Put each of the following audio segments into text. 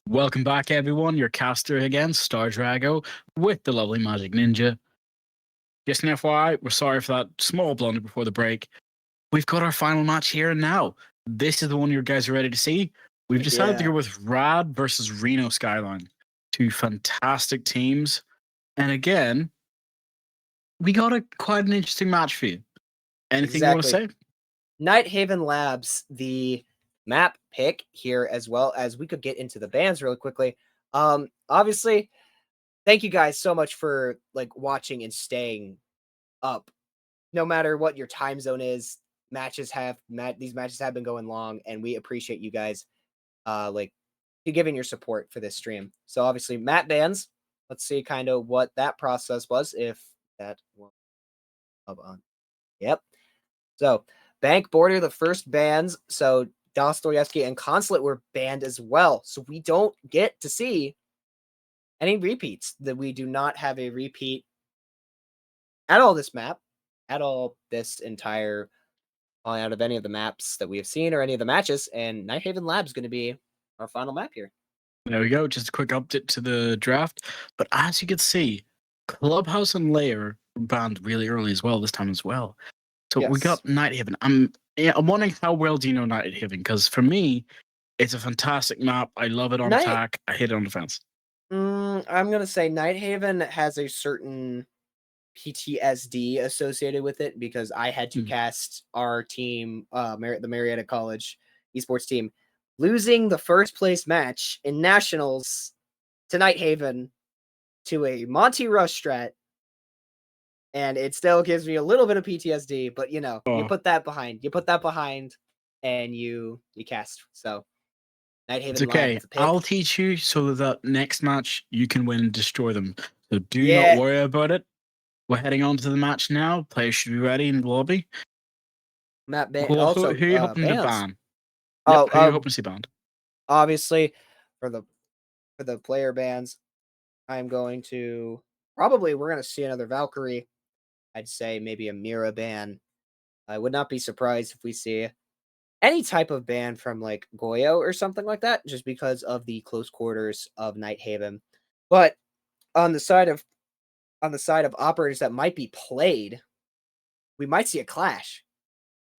Welcome back, everyone. Your caster again, StarDrago, with the lovely MagicNinja. Just an FYI, we're sorry for that small blunder before the break. We've got our final match here and now. This is the one you guys are ready to see. We've decided to go with RAD versus Reno Skyline. Two fantastic teams. And again, we got quite an interesting match for you. Anything you want to say? Nighthaven Labs, the map pick here, as well as we could get into the bans really quickly. Obviously, thank you guys so much for watching and staying up. No matter what your time zone is, these matches have been going long, and we appreciate you guys giving your support for this stream. So obviously, map bans. Let's see kind of what that process was. If that was on, yep. So Bank Border, the first bans. So Dostoevsky and Consulate were banned as well. So we don't get to see any repeats. That we do not have a repeat at all this map, at all this entire out of any of the maps that we have seen or any of the matches. And Nighthaven Labs is going to be our final map here. There we go. Just a quick update to the draft. But as you can see, Clubhouse and Lair were banned really early as well this time as well. So we got Nighthaven. I'm wondering how well do you know Nighthaven? Because for me, it's a fantastic map. I love it on attack. I hate it on defense. I'm going to say Nighthaven has a certain PTSD associated with it because I had to cast our team, the Marietta College esports team, losing the first place match in nationals to Nighthaven to a Monty Rush strat. And it still gives me a little bit of PTSD, but you put that behind. You put that behind, and you cast. So, Nighthaven. It's okay. I'll teach you so that next match you can win and destroy them. So do not worry about it. We're heading on to the match now. Players should be ready in the lobby. Map ban. Who are you hoping to ban? Who are you hoping to see banned? Obviously, for the player bans, I'm going to we're going to see another Valkyrie. I'd say maybe a Mira ban. I would not be surprised if we see any type of ban from Goyo or something like that, just because of the close quarters of Nighthaven. But on the side of operators that might be played, we might see a Clash.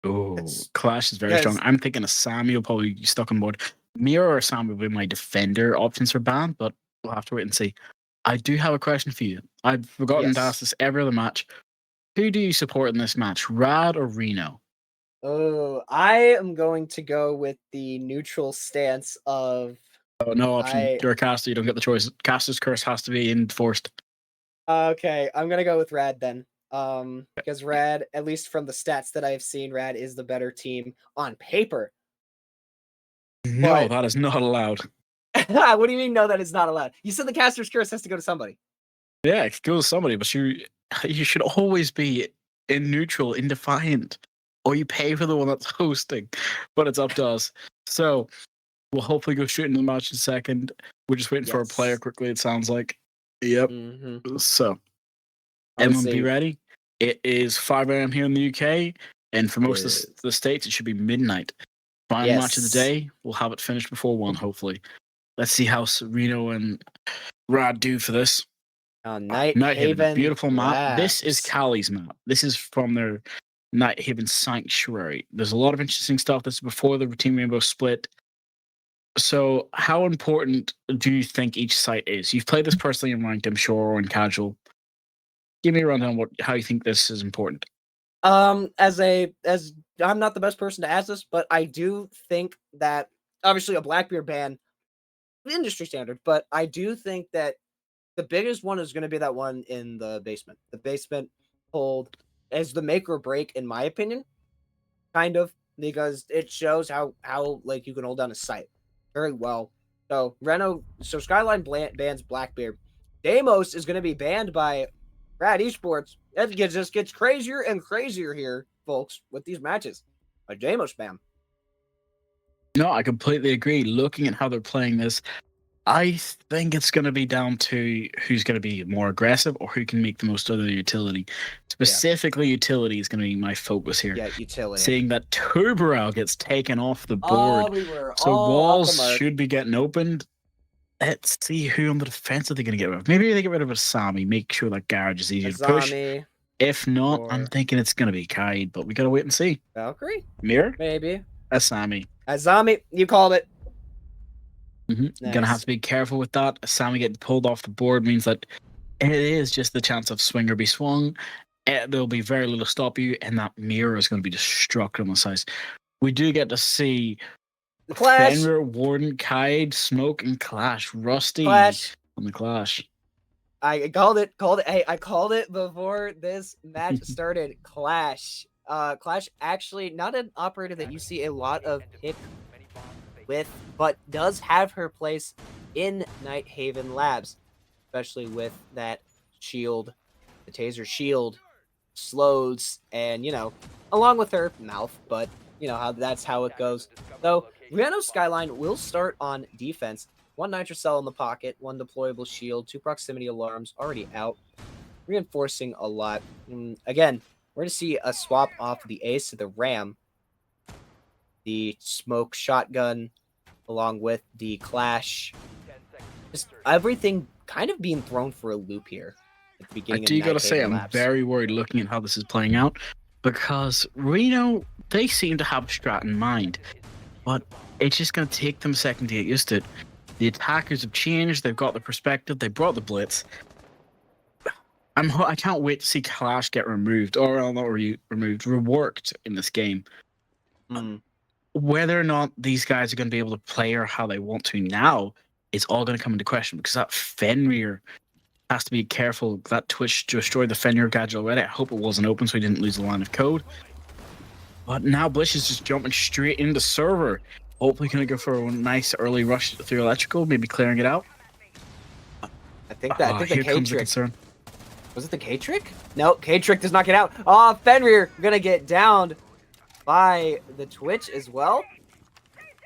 Oh, Clash is very strong. I'm thinking a Samuel probably stuck on board. Mira or Samuel will be my defender options for ban, but we'll have to wait and see. I do have a question for you. I've forgotten to ask this every other match. Who do you support in this match, RAD or Reno? Oh, I am going to go with the neutral stance of... Oh, no option. You're a caster. You don't get the choice. Caster's curse has to be enforced. Okay, I'm going to go with RAD then. Because RAD, at least from the stats that I've seen, RAD is the better team on paper. No, that is not allowed. What do you mean, no, that is not allowed? You said the caster's curse has to go to somebody. Yeah, it goes to somebody, but you should always be in neutral, in defiant, or you pay for the one that's hosting. But it's up to us. So we'll hopefully go straight into the match in a second. We're just waiting for a player quickly, it sounds like. Yep. So everyone be ready. It is 5 a.m. here in the UK, and for most of the states, it should be midnight. Final match of the day. We'll have it finished before 1, hopefully. Let's see how Reno and RAD do for this. Nighthaven, beautiful map. This is Cali's map. This is from their Nighthaven Sanctuary. There's a lot of interesting stuff. This is before the Team Rainbow split. So how important do you think each site is? You've played this personally in ranked, I'm sure, or in casual. Give me a rundown how you think this is important. As I'm not the best person to ask this, but I do think that obviously a Blackbeard ban, industry standard, but I do think that the biggest one is going to be that one in the basement. The basement hold is the make or break, in my opinion, kind of, because it shows how you can hold down a site very well. So Skyline bans Blackbeard. Deimos is going to be banned by RAD Esports. It just gets crazier and crazier here, folks, with these matches. A Deimos ban. No, I completely agree. Looking at how they're playing this, I think it's going to be down to who's going to be more aggressive or who can make the most of the utility. Specifically, utility is going to be my focus here. Yeah, utility. Seeing that Turborough gets taken off the board. So walls should be getting opened. Let's see who on the defense are they going to get rid of. Maybe they get rid of Asami. Make sure that garage is easier to push. Azami If not, I'm or thinking it's going to be XaayN, but we got to wait and see. Valkyrie? Mirror? Maybe. Asami. Azami, you called it. Gonna have Nice. to be careful with that. Asami getting pulled off the board means that it is just the chance of swing or be swung. There'll be very little to stop you, and that mirror is going to be destructive on the size. We do get to see The Clash. Fenrir, Warden, Kaid, Smoke, and Clash. Rusty Clash. on the Clash. I called it. Hey, I called it before this match started. Clash. Clash actually not an operator that you see a lot of pick with, but does have her place in Nighthaven Labs, especially with that shield, the taser shield, slows, and along with her mouth. But that's how it goes. So Reno Skyline will start on defense. 1 nitrocell in the pocket, 1 deployable shield, 2 proximity alarms already out, reinforcing a lot. Again, we're going to see a swap off the Ace to the Ram, the smoke shotgun, along with the Clash. Just everything kind of being thrown for a loop here at the beginning. I do gotta say, I'm very worried looking at how this is playing out, because Reno, they seem to have a strat in mind, but it's just going to take them a second to get used to it. The attackers have changed. They've got the perspective. They brought the blitz. I can't wait to see Clash get removed, or not removed, reworked in this game. Whether or not these guys are going to be able to play or how they want to now is all going to come into question, because that Fenrir has to be careful. That Twitch destroyed the Fenrir gadget already. I hope it wasn't open so he didn't lose the line of code. But now Blish is just jumping straight into server. Hopefully going to go for a nice early rush through electrical, maybe clearing it out. I think the K trick. Was it the K trick? No, K trick does not get out. Oh, Fenrir gonna get downed by the Twitch as well.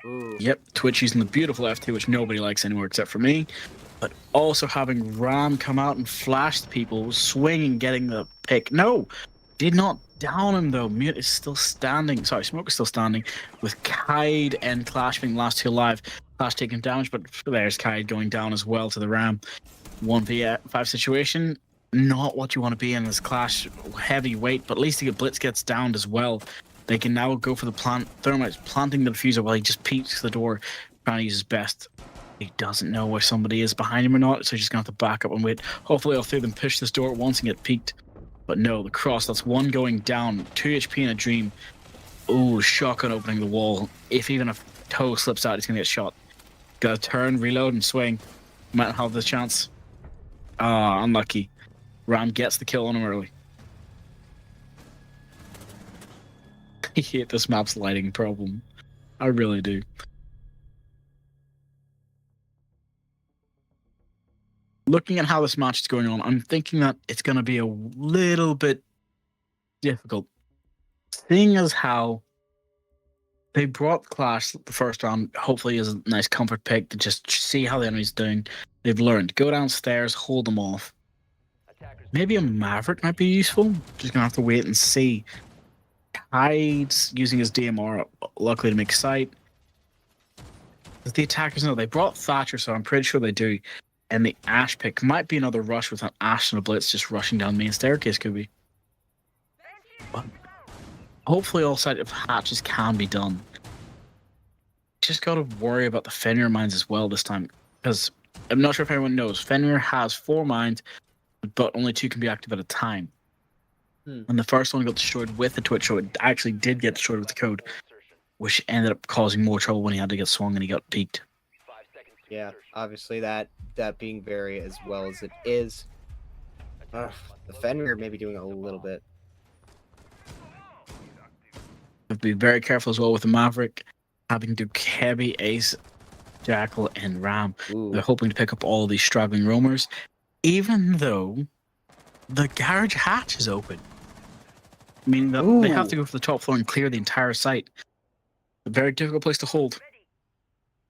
Ooh. Yep, Twitch using the beautiful FT, which nobody likes anymore except for me. But also having Ram come out and flash the people, swinging, getting the pick. No, did not down him though. Mute is still standing. Sorry, Smoke is still standing with KaID and Clash being the last 2 alive. Clash taking damage, but there's KaID going down as well to the Ram. 1v5 situation. Not what you want to be in this Clash heavy weight, but at least the Blitz gets downed as well. They can now go for the plant. Thermite's planting the diffuser while he just peeks the door, trying to use his best. He doesn't know where somebody is behind him or not, so he's just going to have to back up and wait. Hopefully all 3 of them push this door at once and get peeked. But no, the cross, that's 1 going down, 2 HP in a dream. Ooh, shotgun opening the wall. If even a toe slips out, he's going to get shot. Got to turn, reload, and swing. Might not have the chance. Ah, unlucky. Ram gets the kill on him early. I hate this map's lighting problem. I really do. Looking at how this match is going on, I'm thinking that it's going to be a little bit difficult. Seeing as how they brought Clash the first round, hopefully is a nice comfort pick to just see how the enemy's doing. They've learned. Go downstairs, hold them off. Maybe a Maverick might be useful. Just going to have to wait and see. KaID's using his DMR, luckily to make sight. The attackers know they brought Thatcher, so I'm pretty sure they do. And the Ash pick might be another rush with an Ash and a Blitz just rushing down the main staircase, could be. But hopefully all side of hatches can be done. Just got to worry about the Fenrir mines as well this time, because I'm not sure if everyone knows, Fenrir has 4 mines, but only 2 can be active at a time. And the first one got destroyed with the Twitch, so it actually did get destroyed with the code, which ended up causing more trouble when he had to get swung and he got peaked. Yeah, obviously that being very as well as it is. The Fenrir may be doing a little bit. Have to be very careful as well with the Maverick, having to heavy Ace, Jackal, and Ram. Ooh. They're hoping to pick up all of these struggling roamers, even though the garage hatch is open. Meaning that they have to go for the top floor and clear the entire site. A very difficult place to hold.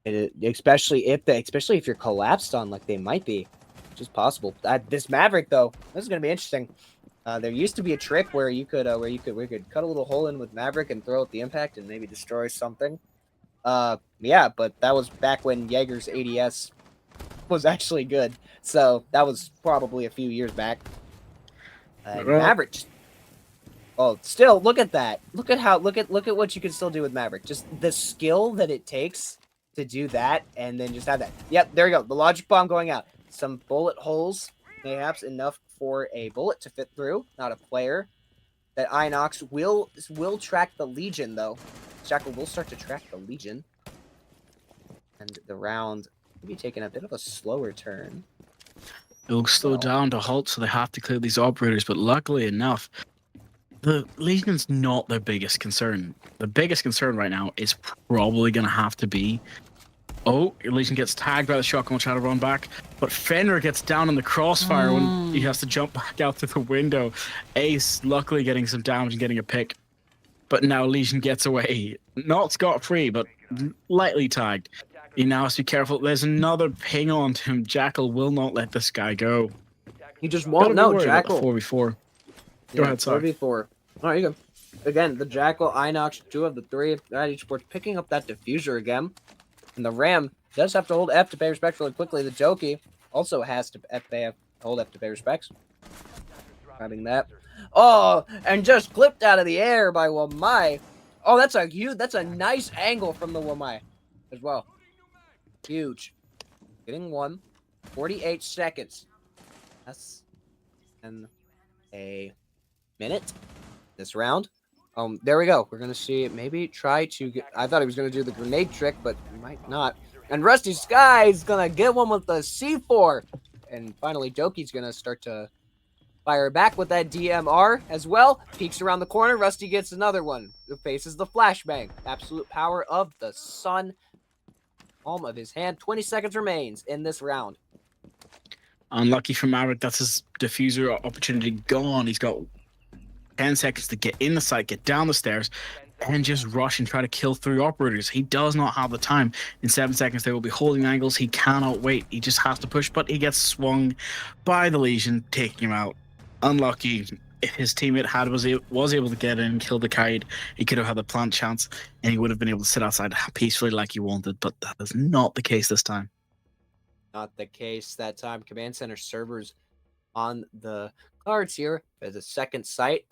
Especially if you're collapsed on like they might be, which is possible. This Maverick though, this is gonna be interesting. There used to be a trick where we could cut a little hole in with Maverick and throw out the impact and maybe destroy something. Yeah, but that was back when Jaeger's ADS was actually good. So that was probably a few years back. Well- Maverick. Oh, still look at that. Look at what you can still do with Maverick. Just the skill that it takes to do that, and then just have that. Yep, there you go. The logic bomb going out. Some bullet holes, perhaps enough for a bullet to fit through. Not a player. That Inox will track the Legion though. Jackal will start to track the Legion, and the round will be taking a bit of a slower turn. It'll slow down to halt, so they have to clear these operators. But luckily enough, the Legion's not their biggest concern. The biggest concern right now is probably going to have to be... Oh, Legion gets tagged by the shotgun, trying to run back. But Fenrir gets down in the crossfire when he has to jump back out through the window. Ace, luckily getting some damage and getting a pick. But now Legion gets away. Not scot-free, but lightly tagged. He now has to be careful. There's another ping on him. Jackal will not let this guy go. He just won't. No, Jackal. 4v4. Go ahead, sorry. 4v4. All right, you go. Again, the Jackal, Inox, 2 of the 3. RAD Esports picking up that diffuser again. And the Ram does have to hold F to pay respect really quickly. The Joki also has to hold F to pay respects. Grabbing that. Oh, and just clipped out of the air by Wamai. Oh, that's a nice angle from the Wamai as well. Huge. Getting one. 48 seconds. That's in a minute. This round. There we go. We're gonna see maybe try to get. I thought he was gonna do the grenade trick, but he might not. And Rusty Sky's gonna get one with the C4. And finally, Joki's gonna start to fire back with that DMR as well. Peeks around the corner. Rusty gets another one. Who faces the flashbang. Absolute power of the sun. Palm of his hand. 20 seconds remains in this round. Unlucky for Maverick. That's his diffuser opportunity gone. He's got 10 seconds to get in the site, get down the stairs, and just rush and try to kill 3 operators. He does not have the time. In 7 seconds, they will be holding angles. He cannot wait. He just has to push, but he gets swung by the Legion, taking him out. Unlucky. If his teammate was able to get in and kill the kite, he could have had the plant chance, and he would have been able to sit outside peacefully like he wanted, but that is not the case this time. Not the case that time. Command Center servers on the cards here for the second site,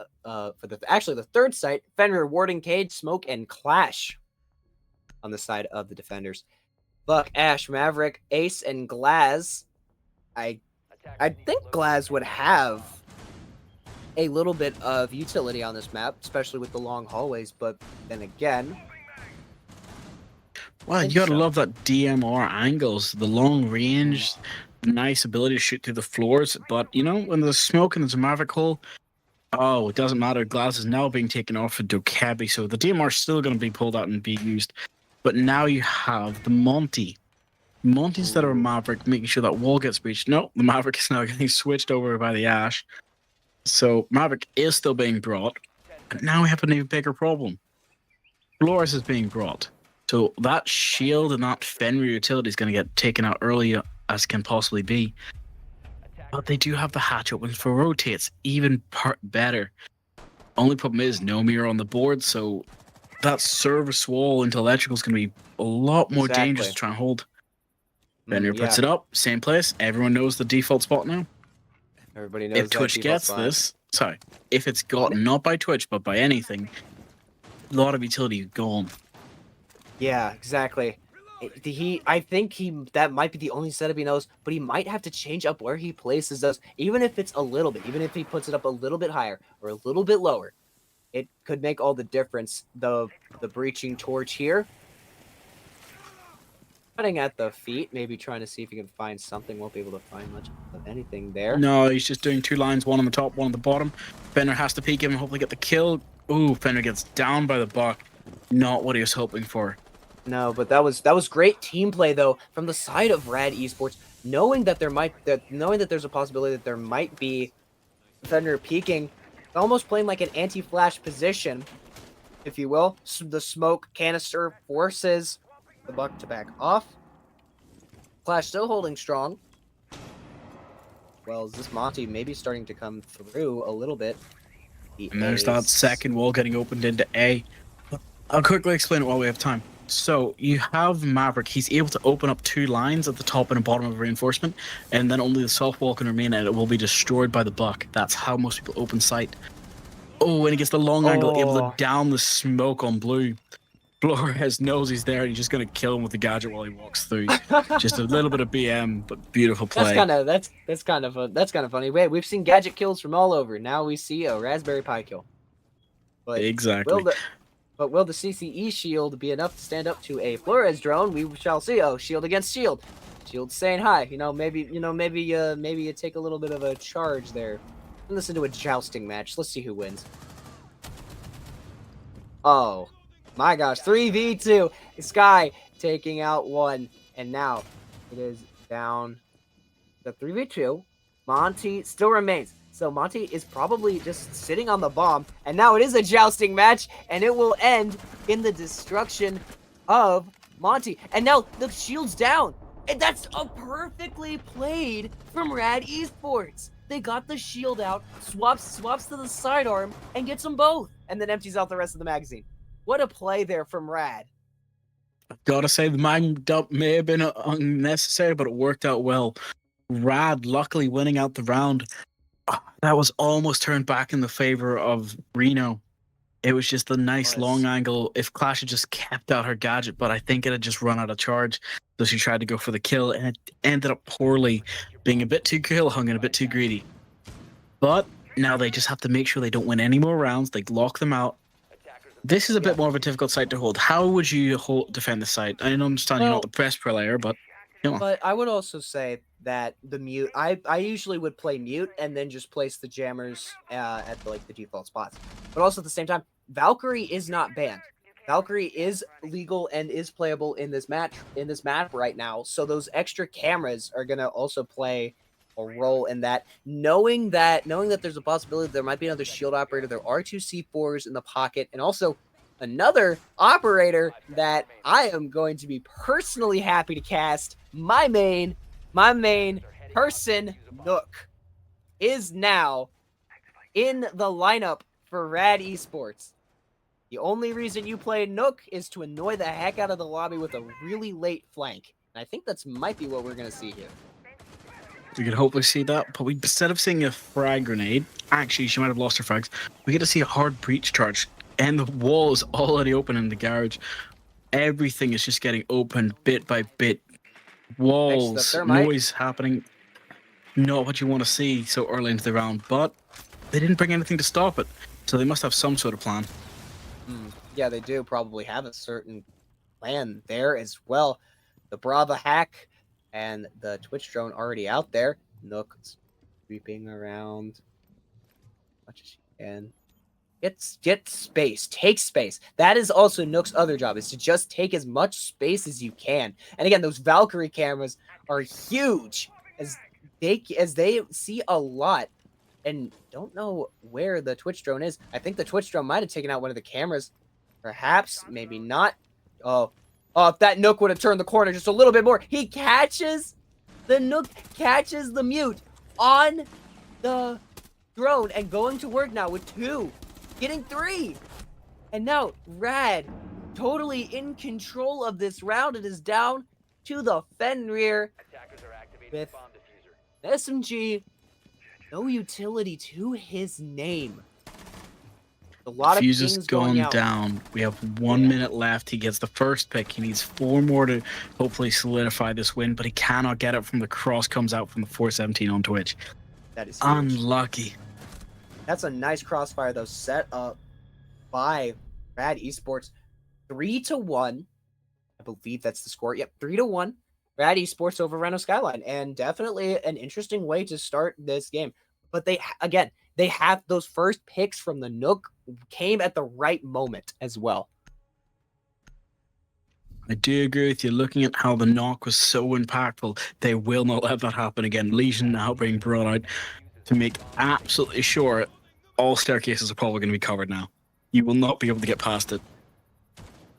actually the third site. Fenrir, Warden, Cade, Smoke, and Clash on the side of the defenders. Buck, Ash, Maverick, Ace, and Glaz. I think Glaz would have a little bit of utility on this map, especially with the long hallways, but then again... Well, you gotta love that DMR angles, the long range, nice ability to shoot through the floors, but you know, when there's smoke and there's a Maverick hole, oh, it doesn't matter. Glass is now being taken off for Dokebi, so the DMR is still going to be pulled out and be used. But now you have the Monty. Monty instead of a Maverick, making sure that wall gets breached. No, the Maverick is now getting switched over by the Ash. So Maverick is still being brought, but now we have an even bigger problem. Flores is being brought. So that shield and that Fenrir utility is going to get taken out early as can possibly be. But they do have the hatch open for rotates, even better. Only problem is no mirror on the board, so that service wall into electrical is going to be a lot more dangerous to try and hold. Fenrir puts it up, same place. Everyone knows the default spot now. Everybody knows if Twitch gets this, sorry, if it's gotten not by Twitch but by anything, a lot of utility is gone. Yeah, exactly. I think that might be the only setup he knows, but he might have to change up where he places those, even if it's a little bit, even if he puts it up a little bit higher or a little bit lower. It could make all the difference. The breaching torch here. Cutting at the feet, maybe trying to see if he can find something. Won't be able to find much of anything there. No, he's just doing 2 lines, one on the top, one on the bottom. Fenrir has to peek him and hopefully get the kill. Ooh, Fenrir gets down by the buck. Not what he was hoping for. No, but that was great team play though from the side of RAD Esports, knowing that there's a possibility that there might be Fenrir peeking, almost playing like an anti-flash position, if you will. The smoke canister forces the buck to back off. Clash still holding strong. Well, is this Monty maybe starting to come through a little bit? And there's that second wall getting opened into A. I'll quickly explain it while we have time. So you have Maverick. He's able to open up 2 lines at the top and the bottom of reinforcement, and then only the soft wall can remain, and it will be destroyed by the buck. That's how most people open sight. Oh, and he gets the long angle, able to down the smoke on blue. Flores knows he's there, and he's just gonna kill him with the gadget while he walks through. Just a little bit of BM, but beautiful play. That's kind of funny. Wait, we've seen gadget kills from all over. Now we see a Raspberry Pi kill. But exactly. Will the CCE shield be enough to stand up to a Flores drone? We shall see. Oh, shield against shield. Shield saying hi. Maybe you take a little bit of a charge there. Listen to a jousting match. Let's see who wins. Oh. My gosh, 3v2. Sky taking out 1. And now it is down to 3v2. Monty still remains. So Monty is probably just sitting on the bomb. And now it is a jousting match. And it will end in the destruction of Monty. And now the shield's down. And that's a perfectly played from RAD Esports. They got the shield out, swaps to the sidearm, and gets them both. And then empties out the rest of the magazine. What a play there from RAD. I've got to say, the mag dump may have been unnecessary, but it worked out well. RAD luckily winning out the round. That was almost turned back in the favor of Reno. It was just a nice long angle. If Clash had just kept out her gadget, but I think it had just run out of charge. So she tried to go for the kill, and it ended up poorly, being a bit too kill hung and a bit too greedy. But now they just have to make sure they don't win any more rounds. They lock them out. This is a bit more of a difficult site to hold. How would you defend the site? I understand you're not the best player, but you know. But I would also say that the mute, I usually would play mute and then just place the jammers at the default spots. But also at the same time, Valkyrie is not banned. Valkyrie is legal and is playable in this map right now. So those extra cameras are gonna also play a role in that. Knowing that there's a possibility there might be another shield operator. There are 2 C4s in the pocket, and also another operator that I am going to be personally happy to cast. My main person, Nook, is now in the lineup for RAD Esports. The only reason you play Nook is to annoy the heck out of the lobby with a really late flank. And I think that's might be what we're going to see here. We could hopefully see that, but instead of seeing a frag grenade, actually she might have lost her frags, we get to see a hard breach charge, and the wall is already open in the garage. Everything is just getting opened bit by bit. Walls, noise happening. Not what you want to see so early into the round, but they didn't bring anything to stop it, so they must have some sort of plan. Yeah, they do probably have a certain plan there as well. The Brava hack and the Twitch drone already out there. Nook sweeping around as much as she can. Get space. Take space. That is also Nook's other job, is to just take as much space as you can. And again, those Valkyrie cameras are huge as they see a lot and don't know where the Twitch drone is. I think the Twitch drone might have taken out one of the cameras. Perhaps, maybe not. Oh, if that Nook would have turned the corner just a little bit more. The Nook catches the mute on the drone and going to work now with 2, getting 3. And now RAD totally in control of this round. It is down to the Fenrir with SMG. No utility to his name. A lot of Fuse is going down. We have 1 minute left. He gets the first pick. He needs 4 more to hopefully solidify this win, but he cannot get it from the cross comes out from the 417 on Twitch. That is huge. Unlucky. That's a nice crossfire though, set up by RAD Esports. 3-1. I believe that's the score. Yep, 3-1. RAD Esports over Reno Skyline, and definitely an interesting way to start this game. But they have those first picks from the Nook came at the right moment as well. I do agree with you. Looking at how the knock was so impactful, they will not let that happen again. Legion now being brought out to make absolutely sure all staircases are probably going to be covered now. You will not be able to get past it.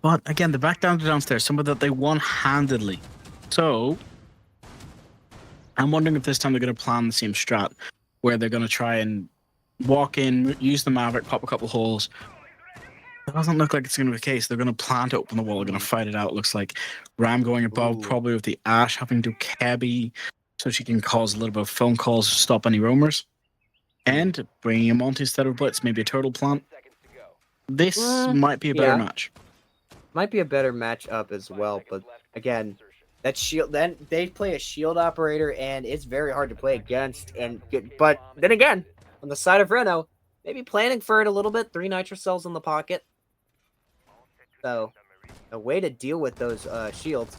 But again, they're back down to downstairs. Some of that they won handedly. So I'm wondering if this time they're going to plan the same strat, where they're going to try and walk in, use the Maverick, pop a couple holes. doesn't look like it's going to be the case. They're going to plant it up on the wall. They're going to fight it out. Looks like Ram going above, probably with the Ash having to Cabby so she can cause a little bit of phone calls to stop any roamers. And bringing a Monty instead of Blitz, maybe a Turtle plant. This might be a better match. Might be a better matchup as well, but again, that shield. Then they play a shield operator, and it's very hard to play against. But then again, on the side of Reno, maybe planning for it a little bit. 3 nitro cells in the pocket, so a way to deal with those shields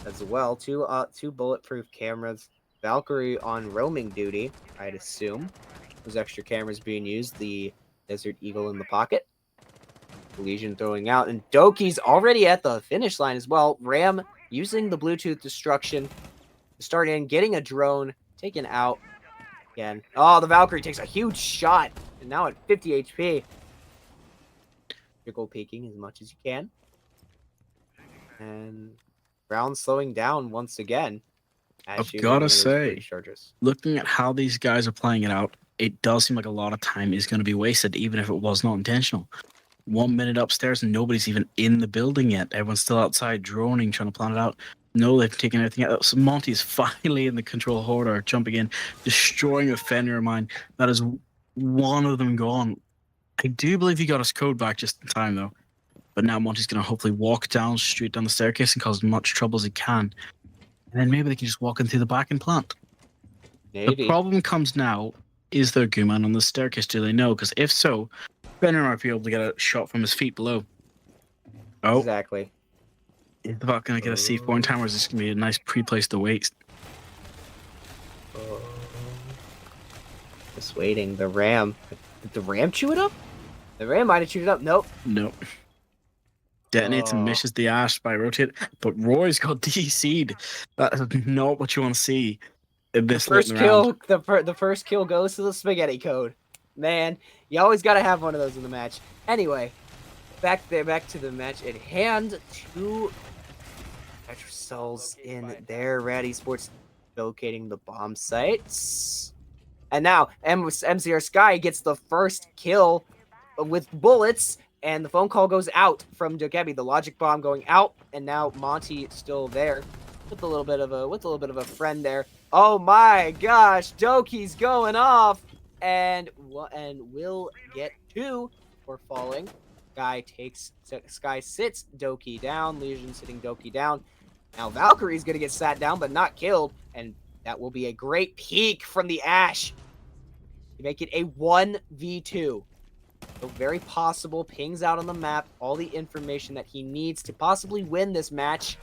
as well. 2 bulletproof cameras. Valkyrie on roaming duty, I'd assume. Those extra cameras being used. The Desert Eagle in the pocket. Legion throwing out, and Doki's already at the finish line as well. Ram using the Bluetooth destruction to start in, getting a drone taken out again. Oh, the Valkyrie takes a huge shot, and now at 50 HP. Trickle peeking as much as you can, and Brown slowing down once again. I've got to say, looking at how these guys are playing it out, it does seem like a lot of time is going to be wasted, even if it was not intentional. 1 minute upstairs and nobody's even in the building yet. Everyone's still outside droning, trying to plan it out. No, they've taken everything out. So Monty's finally in the control hoarder, jumping in, destroying a fender of mine. That is one of them gone. I do believe he got his code back just in time, though. But now Monty's going to hopefully walk down, straight down the staircase and cause as much trouble as he can. And then maybe they can just walk in through the back and plant. Maybe. The problem comes now, is there Gooman on the staircase? Do they know? Because if so, Benner might be able to get a shot from his feet below. Oh. Exactly. Is the bot going to get a C4 in time, or is this going to be a nice pre-place to waste? Just waiting. The Ram. Did the Ram chew it up? The Ram might have chewed it up. Nope. Nope. Detonates and misses the Ash by rotate. But Roy's got DC'd. That is not what you want to see in this first kill. The first kill goes to the spaghetti code. Man, you always got to have one of those in the match. Anyway, back to the match at hand. 2 nitro cells in there. RAD Esports locating the bomb sites. And now MCR Sky gets the first kill with bullets, and the phone call goes out from Dokebi. The logic bomb going out, and now Monty still there with a little bit of a friend there. Oh my gosh, Doki's going off. And will get 2 for falling. Sky sits Doki down. Legion sitting Doki down. Now Valkyrie's gonna get sat down but not killed, and that will be a great peek from the Ash to make it a 1v2. So very possible. Pings out on the map all the information that he needs to possibly win this match.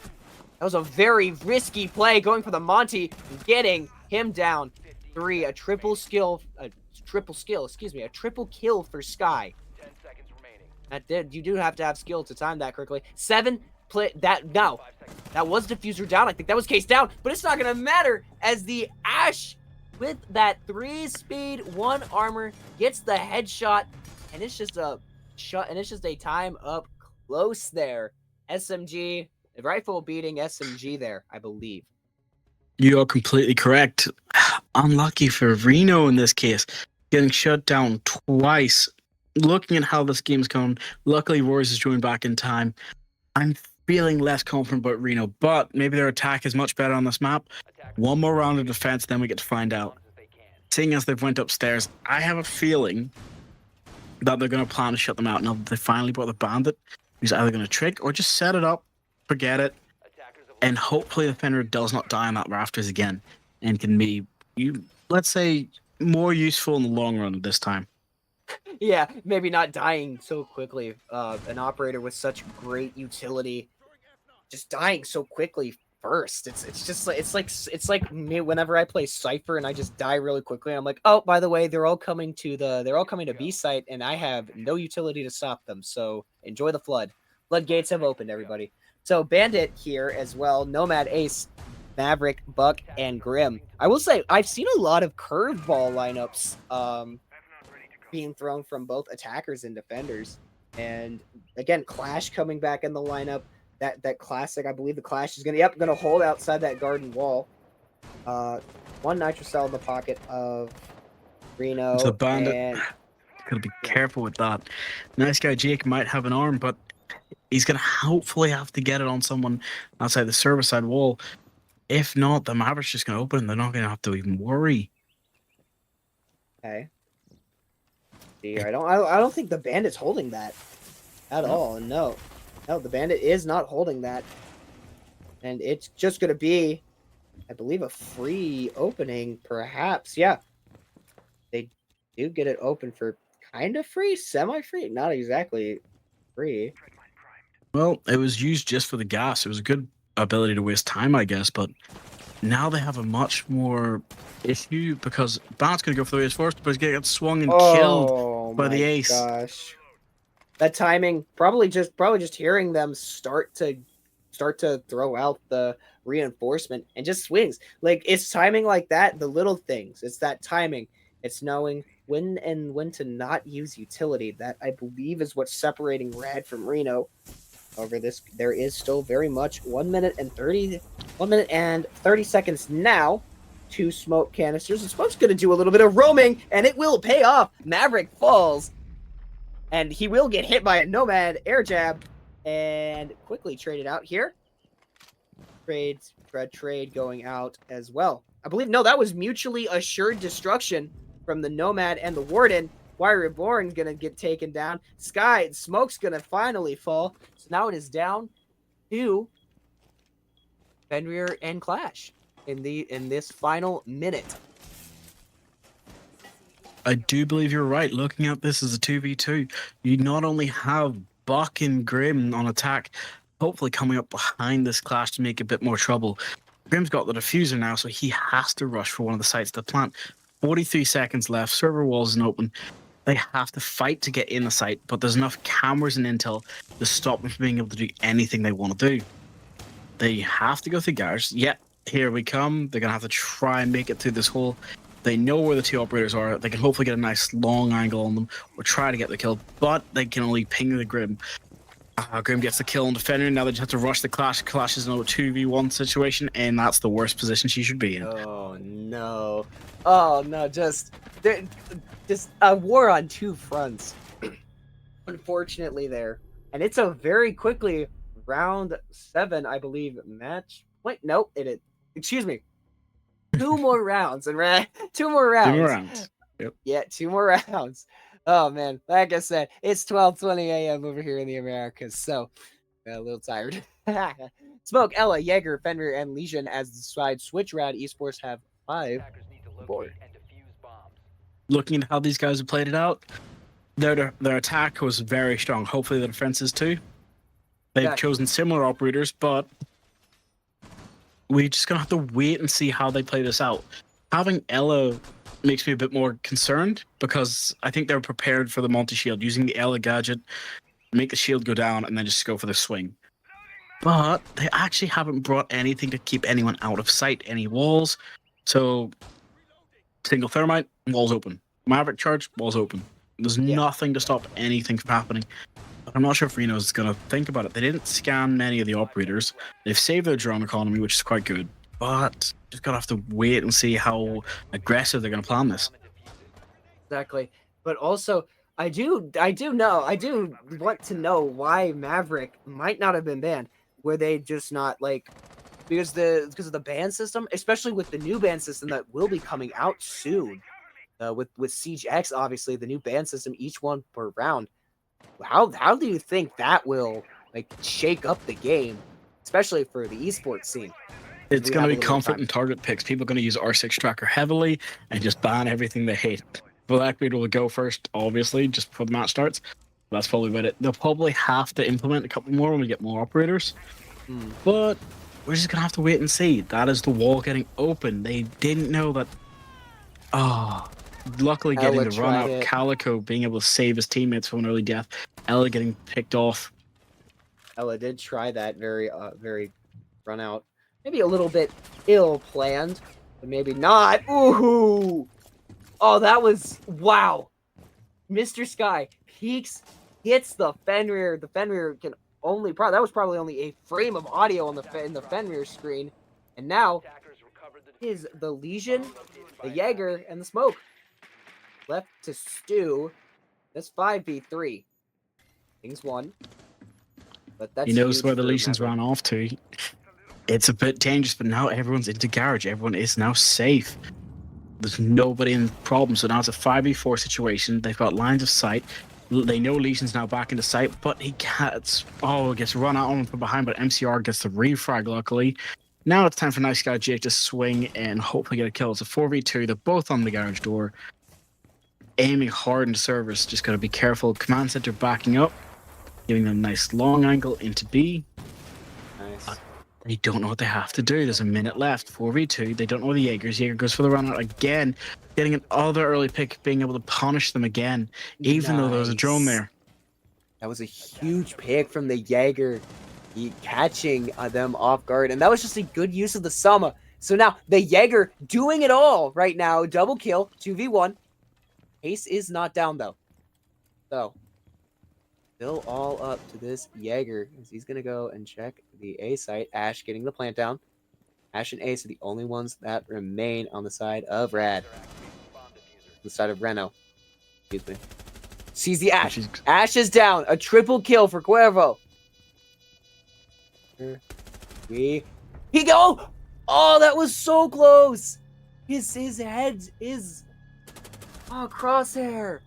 That was a very risky play, going for the Monty and getting him down. 3, a triple kill for Sky. 10 seconds remaining. You do have to have skill to time that correctly. 7 play that now. That was diffuser down. I think that was case down, but it's not gonna matter as the Ash with that 3 speed, 1 armor gets the headshot, and it's just a shot, and it's just a time up close there. SMG, the rifle beating SMG there, I believe. You are completely correct. Unlucky for Reno in this case, getting shut down twice. Looking at how this game's going, luckily Royce is joined back in time. I'm feeling less confident about Reno, but maybe their attack is much better on this map. 1 more round of defense, then we get to find out. Seeing as they've went upstairs, I have a feeling that they're going to plan to shut them out now that they finally brought the bandit, who's either going to trick or just set it up, forget it, and hopefully the Fenrir does not die on that rafters again and can be, let's say, more useful in the long run this time. Yeah, maybe not dying so quickly. An operator with such great utility, just dying so quickly first. It's like me whenever I play Cypher and I just die really quickly. I'm like, oh, by the way, they're all coming to B site, and I have no utility to stop them. So enjoy the flood. Floodgates have opened, everybody. So Bandit here as well. Nomad, Ace, Maverick, Buck, and Grim. I will say I've seen a lot of curveball lineups being thrown from both attackers and defenders. And again, Clash coming back in the lineup. That classic, I believe the Clash is gonna hold outside that garden wall. 1 nitro cell in the pocket of Reno. The Bandit. And Gotta be careful with that. Nice guy Jake might have an arm, but he's gonna hopefully have to get it on someone outside the server side wall. If not, the Maverick's just gonna open and they're not gonna have to even worry. Okay. See, I don't think the Bandit's holding that at all. No, the Bandit is not holding that, and it's just gonna be, I believe, a free opening, perhaps. Yeah, they do get it open for kind of free, semi-free, not exactly free. Well, it was used just for the gas. It was a good ability to waste time, I guess, but now they have a much more issue because Bart's going to go for the ace first, but he's going to get swung and killed by the ace. Gosh, that timing, probably just hearing them start to throw out the reinforcement and just swings. Like, it's timing like that, the little things. It's that timing. It's knowing when to not use utility. That, I believe, is what's separating RAD from Reno. However, there is still very much 1 minute and 30 seconds now. 2 smoke canisters. The smoke's going to do a little bit of roaming, and it will pay off. Maverick falls, and he will get hit by a Nomad air jab, and quickly traded out here. Trade going out as well. I believe, no, that was mutually assured destruction from the Nomad and the Warden. Wire Reborn's going to get taken down. Smoke's going to finally fall. So now it is down to Fenrir and Clash in this final minute. I do believe you're right. Looking at this as a 2v2, you not only have Buck and Grim on attack, hopefully coming up behind this Clash to make a bit more trouble. Grim's got the diffuser now, so he has to rush for one of the sites to plant. 43 seconds left. Server walls isn't open. They have to fight to get in the site, but there's enough cameras and intel to stop them from being able to do anything they want to do. They have to go through garage. Yeah, here we come. They're going to have to try and make it through this hole. They know where the 2 operators are. They can hopefully get a nice long angle on them or try to get the kill, but they can only ping the Grim. Grim gets the kill on Defender. Now they just have to rush the Clash. Clash is in a 2v1 situation, and that's the worst position she should be in. Oh, no. Oh, no. Just a war on 2 fronts. Unfortunately there. And it's a very quickly round 7, I believe, match. Wait, nope. Excuse me. 2 more rounds. And 2 more rounds. 2 more rounds. Yep. Yeah, 2 more rounds. Oh, man. Like I said, it's 12:20 a.m. over here in the Americas, so a little tired. Smoke, Ella, Jaeger, Fenrir, and Legion as the side switch. RAD Esports have 5 board. Looking at how these guys have played it out, their attack was very strong. Hopefully the defense is too. They've chosen similar operators, but we're just going to have to wait and see how they play this out. Having Ella makes me a bit more concerned because I think they're prepared for the multi-shield, using the Ella gadget, make the shield go down, and then just go for the swing. But they actually haven't brought anything to keep anyone out of sight, any walls. So, single thermite, walls open. Maverick charge, walls open. There's nothing to stop anything from happening. I'm not sure if Reno's going to think about it. They didn't scan many of the operators. They've saved their drone economy, which is quite good. But just going to have to wait and see how aggressive they're going to plan this. Exactly. But also, I do want to know why Maverick might not have been banned. Were they just not, like, because of the ban system, especially with the new ban system that will be coming out soon, with Siege X, obviously the new ban system, each one per round. How do you think that will, like, shake up the game, especially for the esports scene? It's going to be comfort and target picks. People are going to use R6 Tracker heavily and just ban everything they hate. Blackbeard will go first, obviously, just before the match starts. That's probably about it. They'll probably have to implement a couple more when we get more operators. But we're just going to have to wait and see. That is the wall getting open. They didn't know that. Luckily getting the run out. Calico being able to save his teammates from an early death. Ella getting picked off. Ella did try that very run out. Maybe a little bit ill-planned, but maybe not. Ooh! Oh, that was... Wow! Mr. Sky peeks, hits the Fenrir. The Fenrir can only... That was probably only a frame of audio on in the Fenrir screen. And now is the Legion, the Jaeger, and the Smoke left to stew This 5v3. Things won. But that's He knows huge where the for Legions Maverick. ran off to. It's a bit dangerous, but now everyone's into garage. Everyone is now safe. There's nobody in problem. So now it's a 5v4 situation. They've got lines of sight. They know Legion's now back into sight, but he gets run out on from behind, but MCR gets the refrag, luckily. Now it's time for Nice Guy Jake to swing and hopefully get a kill. It's a 4v2. They're both on the garage door. Aiming hard into servers. Just got to be careful. Command center backing up. Giving them a nice long angle into B. Nice. They don't know what they have to do. There's a minute left. 4v2. They don't know the Jaegers. Jaeger goes for the run out again. Getting another early pick, being able to punish them again, even though there was a drone there. That was a huge pick from the Jaeger. He catching them off guard. And that was just a good use of the Selma. So now the Jaeger doing it all right now. Double kill. 2v1. Ace is not down though. So still all up to this Jaeger as he's going to go and check the A site. Ash getting the plant down. Ash and Ace are the only ones that remain on the side of RAD. The side of Reno. Excuse me. Sees the Ash. Ash is down. A triple kill for Cuervo. He go. Oh, that was so close. His head is... Oh, crosshair.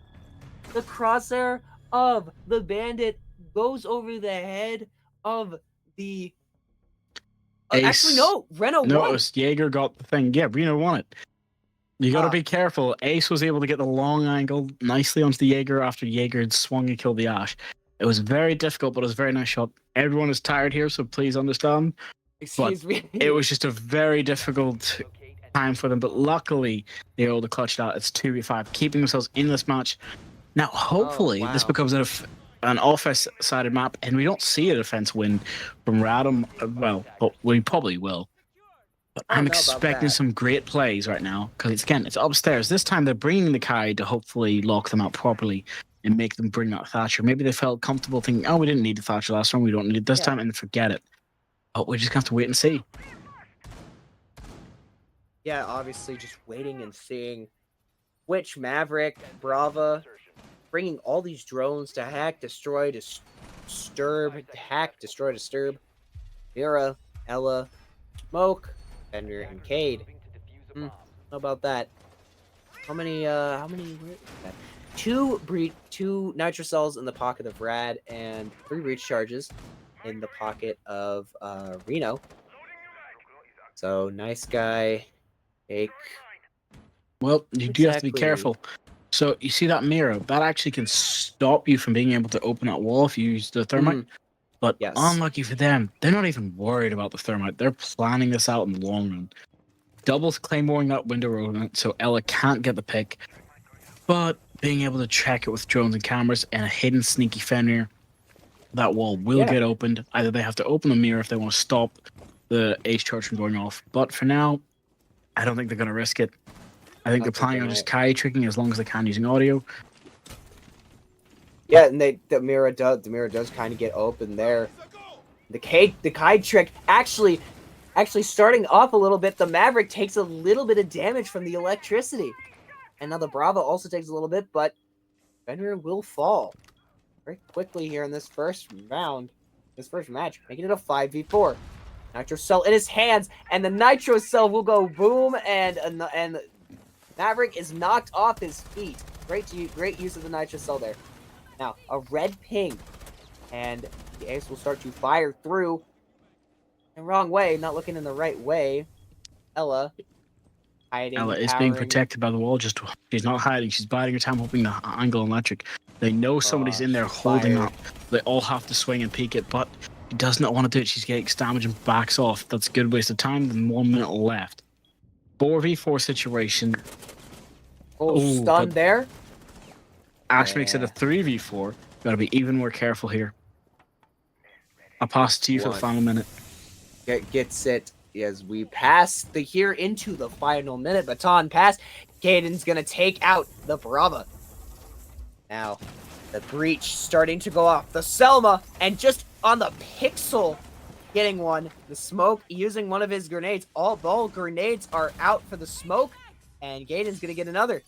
The crosshair of the bandit goes over the head of the... actually, no. Reno won. No, it was Jaeger got the thing. Yeah, Reno won it. You got to be careful. Ace was able to get the long angle nicely onto the Jaeger after Jaeger had swung and killed the Ash. It was very difficult, but it was a very nice shot. Everyone is tired here, so please understand. Excuse me. It was just a very difficult time for them, but luckily they were able to clutch it out. It's 2v5, keeping themselves in this match. Now, hopefully, this becomes an offense-sided map, and we don't see a defense win from Radom. Well, but we probably will. But I'm expecting some great plays right now, because it's upstairs. This time they're bringing the Kai to hopefully lock them out properly and make them bring out Thatcher. Maybe they felt comfortable thinking, oh, we didn't need the Thatcher last time, we don't need it this time, and forget it. But we just have to wait and see. Yeah, obviously just waiting and seeing which Maverick, Brava, bringing all these drones to hack, destroy, disturb, hack, destroy, disturb. Mira, Ella, Smoke, Fender, and Cade. How about that? How many, two nitro cells in the pocket of Rad and 3 breach charges in the pocket of Reno. So nice guy. Well, you do have to be careful. So you see that mirror? That actually can stop you from being able to open that wall if you use the thermite. But unlucky for them, they're not even worried about the thermite. They're planning this out in the long run. Doubles claymoring that window rodent, so Ella can't get the pick. But being able to check it with drones and cameras and a hidden sneaky Fenrir, that wall will get opened. Either they have to open the mirror if they want to stop the Ace charge from going off. But for now, I don't think they're going to risk it. I think they're planning on just Kai tricking as long as they can using audio. Yeah, and the mirror does kind of get open there. The Kai trick actually starting off a little bit. The Maverick takes a little bit of damage from the electricity, and now the Brava also takes a little bit, but Fenrir will fall very quickly here in this first round, this first match, making it a 5v4. Nitro cell in his hands, and the nitro cell will go boom, and Maverick is knocked off his feet. Great use of the nitro cell there. Now, a red ping, and the Ace will start to fire through the wrong way, not looking in the right way. Ella hiding. Ella is being protected by the wall. She's not hiding. She's biding her time, hoping the angle electric. They know somebody's in there holding up. They all have to swing and peek it, but she does not want to do it. She's getting damage and backs off. That's a good waste of time. Then 1 minute left. 4v4 situation. Stunned there. Ash makes it a 3v4. Gotta be even more careful here. I'll pass it to you for the final minute. Gets it as we pass here into the final minute. Baton pass. Caden's gonna take out the Brava. Now, the breach starting to go off. The Selma, and just on the pixel, getting one. The Smoke using one of his grenades. All grenades are out for the Smoke, and Gaden's gonna get another.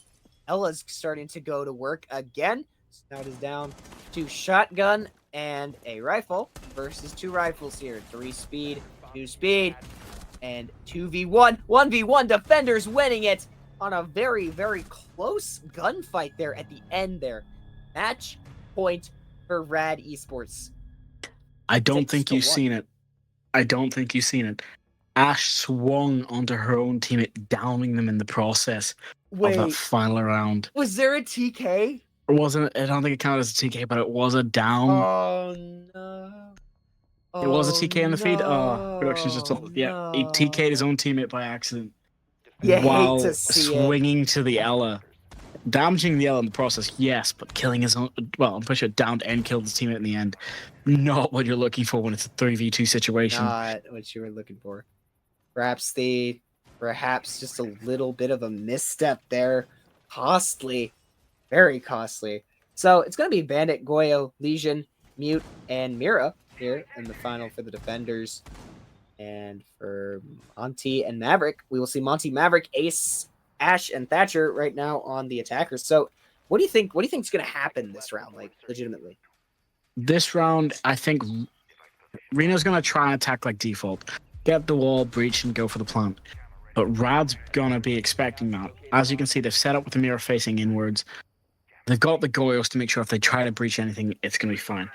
Ella's starting to go to work again. Scout is down to shotgun and a rifle versus 2 rifles here. 3 speed, 2 speed, and 2v1. 1v1 defenders winning it on a very, very close gunfight there at the end there. Match point for RAD Esports. I don't 6 think to you've 1. seen it. I don't think you've seen it. Ash swung onto her own teammate, downing them in the process of that Wait, final round. was there a TK? It wasn't. I don't think it counted as a TK, but it was a down. Oh no. It was a TK in the feed. No, Production's just told. Yeah, he TK'd his own teammate by accident You hate while to see it. swinging to the Ella. Damaging the Ella in the process, yes, but killing his own. Well, I'm pretty sure downed and killed his teammate in the end. Not what you're looking for when it's a 3v2 situation. Not what you were looking for. Perhaps just a little bit of a misstep there. Costly. Very costly. So it's going to be Bandit, Goyo, Legion, Mute, and Mira here in the final for the defenders. And for Monty and Maverick, we will see Monty, Maverick, Ace, Ash, and Thatcher right now on the attackers. So what do you think? What do you think is going to happen this round, like legitimately? This round, I think Reno's going to try and attack like default. Get the wall, breach, and go for the plant. But Rad's going to be expecting that. As you can see, they've set up with the mirror facing inwards. They've got the Goyos to make sure if they try to breach anything, it's going to be fine.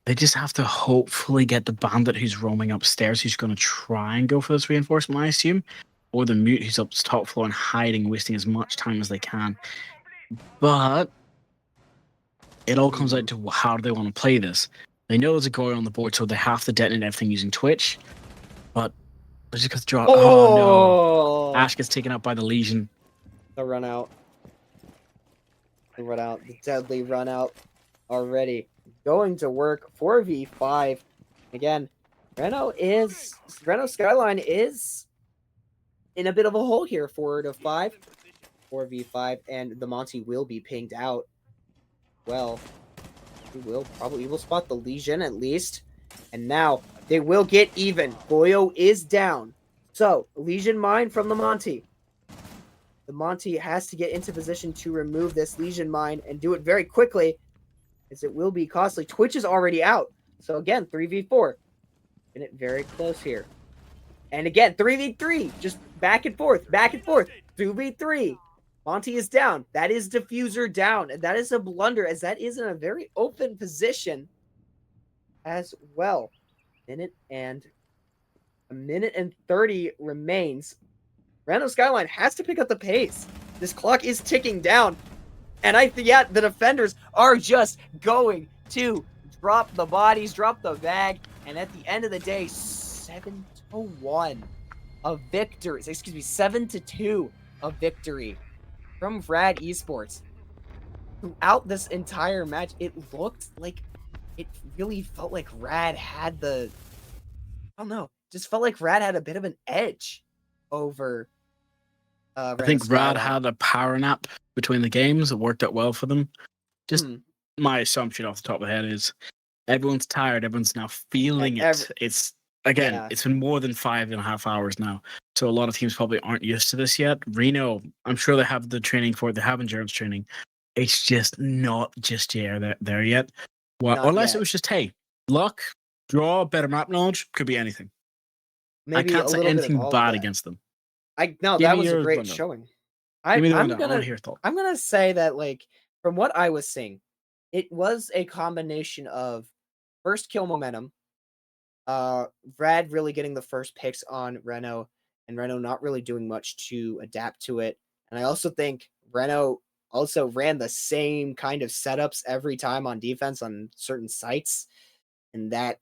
They just have to hopefully get the bandit who's roaming upstairs, who's going to try and go for this reinforcement, I assume, or the mute who's up top floor and hiding, wasting as much time as they can. But it all comes out to how do they want to play this. They know there's a Goyo on the board, so they have to detonate everything using Twitch. But they're just going to draw. Oh no! Ash gets taken out by the Legion. The run out. The run out. The deadly run out already. Going to work 4v5. Again, Reno Skyline is in a bit of a hole here. 4 to 5. 4v5. And the Monty will be pinged out. Well, he will spot the Legion at least. And now they will get even. Goyo is down. So, Legion mine from the Monty. The Monty has to get into position to remove this Legion mine and do it very quickly, as it will be costly. Twitch is already out. So again, 3v4. And it very close here. And again, 3v3. Just back and forth, 2v3. Monty is down. That is Diffuser down. And that is a blunder, as that is in a very open position as well. A minute and 30 remains. Reno Skyline has to pick up the pace. This clock is ticking down. And the defenders are just going to drop the bodies, drop the bag. And at the end of the day, 7-1 of victory. 7-2 of victory from RAD Esports. Throughout this entire match, it really felt like RAD had just felt like RAD had a bit of an edge over I think RAD had a power nap between the games. It worked out well for them. Just my assumption off the top of the head is everyone's tired. Everyone's now feeling it. It's been more than 5.5 hours now. So a lot of teams probably aren't used to this yet. Reno, I'm sure they have the training for it. They have endurance training. It's just not just there yet. Well, unless it was just, hey, luck, draw, better map knowledge, could be anything. Maybe I can't say anything bad against them. That was a great showing. I'm gonna say that, like, from what I was seeing, it was a combination of first kill momentum, RAD really getting the first picks on Reno, and Reno not really doing much to adapt to it. And I also think Reno also ran the same kind of setups every time on defense on certain sites, and that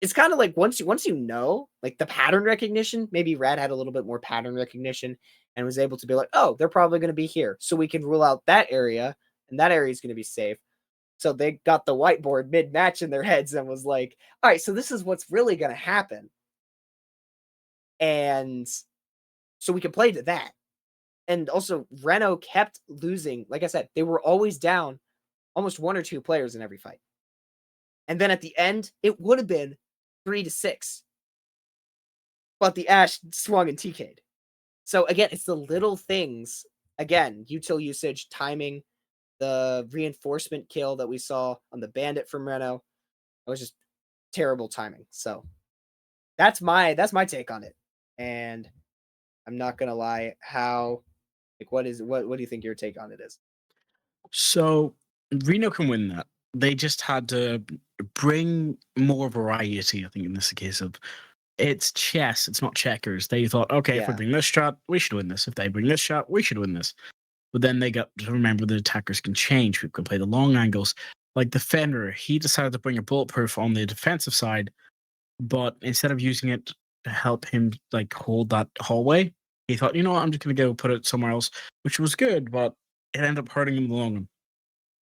it's kind of like once you know, like, the pattern recognition, maybe RAD had a little bit more pattern recognition and was able to be like, oh, they're probably going to be here. So we can rule out that area, and that area is going to be safe. So they got the whiteboard mid-match in their heads and was like, all right, so this is what's really going to happen. And so we can play to that. And also, Reno kept losing. Like I said, they were always down almost 1 or 2 players in every fight. And then at the end, it would have been 3-6. But the Ash swung and TK'd. So again, it's the little things. Again, util usage, timing, the reinforcement kill that we saw on the bandit from Reno. It was just terrible timing. So that's my take on it. And I'm not gonna lie, what do you think your take on it is? So Reno can win that. They just had to bring more variety, I think, in this case of it's chess, it's not checkers. They thought, okay, if we Yeah. bring this shot, we should win this. If they bring this shot, we should win this. But then they got to remember the attackers can change. People can play the long angles. Like the Fenrir, he decided to bring a bulletproof on the defensive side, but instead of using it to help him like hold that hallway, he thought, you know what, I'm just gonna go put it somewhere else, which was good, but it ended up hurting him in the long run.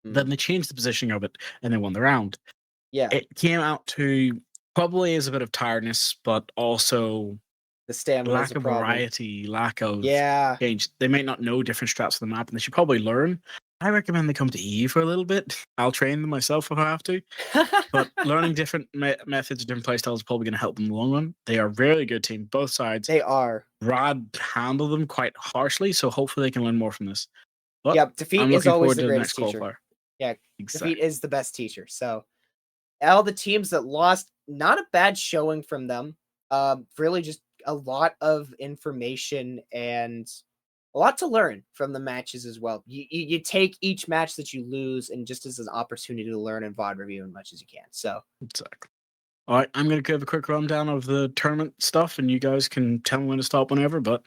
Then they changed the positioning of it and they won the round. Yeah, It came out to probably as a bit of tiredness, but also the stamina is lack a of problem. variety, lack of Yeah. change. They might not know different straps of the map, and they should probably learn. I recommend they come to EU for a little bit. I'll train them myself if I have to. But learning different methods, different playstyles is probably going to help them in the long run. They are a really good team, both sides. They are. RAD handle them quite harshly, so hopefully they can learn more from this. But Yep, defeat I'm is looking always forward the to the greatest next teacher. qualifier. Yeah, Exactly. defeat is the best teacher. So all the teams that lost, not a bad showing from them. Really just a lot of information and a lot to learn from the matches as well. You take each match that you lose and just as an opportunity to learn and VOD review as much as you can. So Exactly. All right, I'm going to give a quick rundown of the tournament stuff, and you guys can tell me when to stop whenever. But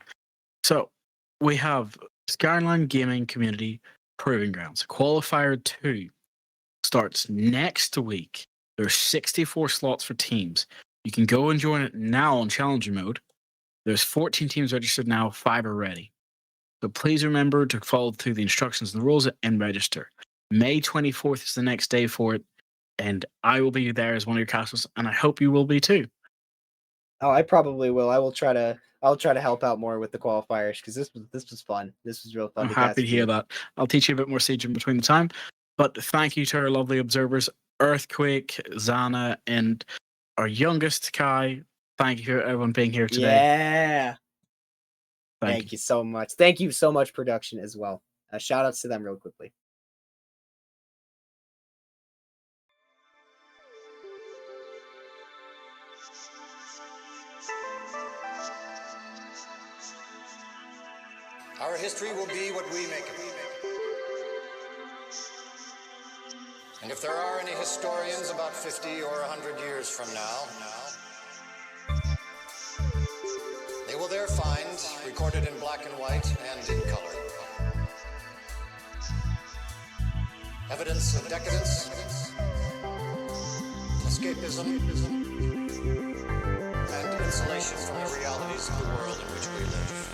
so we have Skyline Gaming Community Proving Grounds. Qualifier 2 starts next week. There's 64 slots for teams. You can go and join it now on Challenger mode. There's 14 teams registered now, 5 are ready. So please remember to follow through the instructions and the rules and register. May 24th is the next day for it, and I will be there as one of your castles, and I hope you will be too. Oh, I probably will. I'll try to help out more with the qualifiers because this was fun. This was real fun. I'm happy to hear that. I'll teach you a bit more Siege in between the time. But thank you to our lovely observers, Earthquake, Zana, and our youngest Kai. Thank you for everyone being here today. Yeah. Thank Thank you so much. Thank you so much, production, as well. Shout outs to them real quickly. Our history will be what we make it. And if there are any historians about 50 or 100 years from now, they will there find, recorded in black and white and in color, evidence of decadence, escapism, and insulation from the realities of the world in which we live.